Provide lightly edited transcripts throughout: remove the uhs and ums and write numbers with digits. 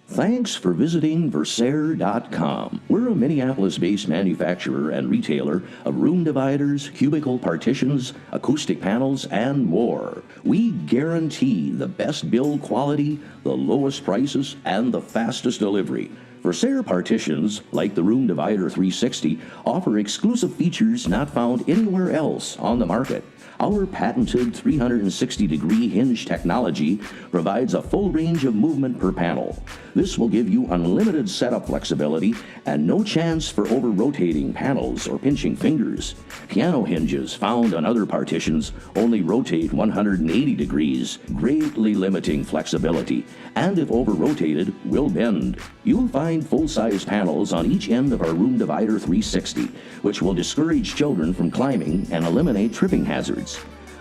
Thanks for visiting Versare.com. We're a Minneapolis-based manufacturer and retailer of room dividers, cubicle partitions, acoustic panels, and more. We guarantee the best build quality, the lowest prices, and the fastest delivery. Versare partitions, like the Room Divider 360, offer exclusive features not found anywhere else on the market. Our patented 360-degree hinge technology provides a full range of movement per panel. This will give you unlimited setup flexibility and no chance for over-rotating panels or pinching fingers. Piano hinges found on other partitions only rotate 180 degrees, greatly limiting flexibility, and if over-rotated, will bend. You'll find full-size panels on each end of our Room Divider 360, which will discourage children from climbing and eliminate tripping hazards.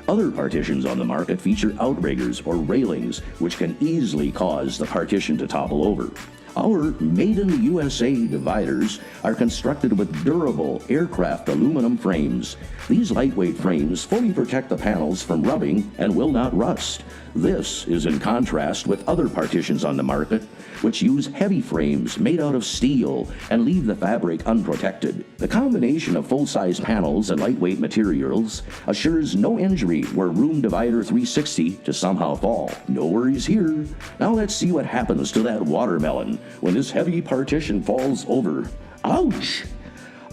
Other partitions on the market feature outriggers or railings, which can easily cause the partition to topple over. Our Made in the USA dividers are constructed with durable aircraft aluminum frames. These lightweight frames fully protect the panels from rubbing and will not rust. This is in contrast with other partitions on the market, which use heavy frames made out of steel and leave the fabric unprotected. The combination of full-size panels and lightweight materials assures no injury were Room Divider 360 to somehow fall. No worries here. Now let's see what happens to that watermelon when this heavy partition falls over. Ouch!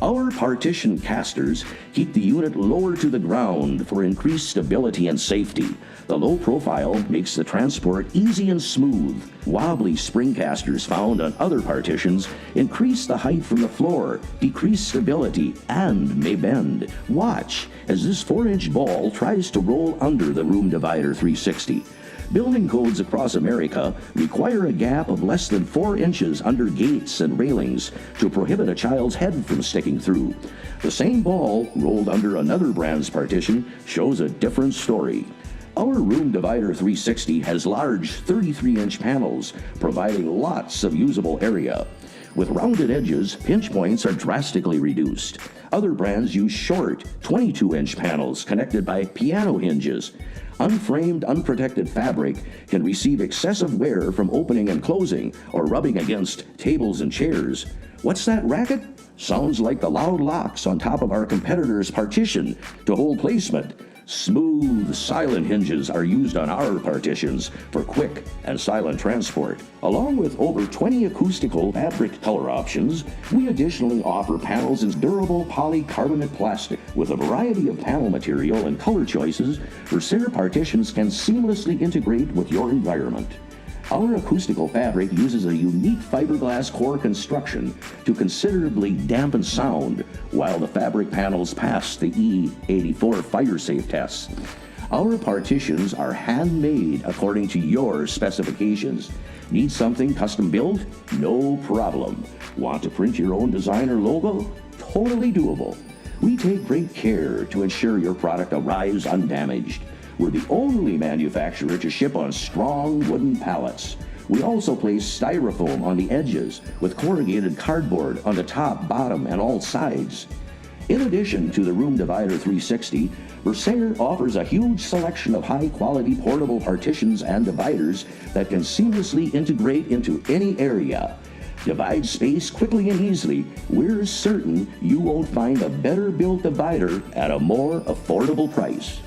Our partition casters keep the unit lower to the ground for increased stability and safety. The low profile makes the transport easy and smooth. Wobbly spring casters found on other partitions increase the height from the floor, decrease stability, and may bend. Watch as this 4-inch ball tries to roll under the Room Divider 360. Building codes across America require a gap of less than 4 inches under gates and railings to prohibit a child's head from sticking through. The same ball rolled under another brand's partition shows a different story. Our Room Divider 360 has large 33-inch panels, providing lots of usable area. With rounded edges, pinch points are drastically reduced. Other brands use short 22-inch panels connected by piano hinges. Unframed, unprotected fabric can receive excessive wear from opening and closing or rubbing against tables and chairs. What's that racket? Sounds like the loud locks on top of our competitor's partition to hold placement. Smooth, silent hinges are used on our partitions for quick and silent transport. Along with over 20 acoustical fabric color options, we additionally offer panels in durable polycarbonate plastic. With a variety of panel material and color choices, Versare partitions can seamlessly integrate with your environment. Our acoustical fabric uses a unique fiberglass core construction to considerably dampen sound while the fabric panels pass the E84 fire-safe tests. Our partitions are handmade according to your specifications. Need something custom built? No problem. Want to print your own design or logo? Totally doable. We take great care to ensure your product arrives undamaged. We're the only manufacturer to ship on strong wooden pallets. We also place styrofoam on the edges with corrugated cardboard on the top, bottom, and all sides. In addition to the Room Divider 360, Versare offers a huge selection of high-quality portable partitions and dividers that can seamlessly integrate into any area. Divide space quickly and easily. We're certain you won't find a better built divider at a more affordable price.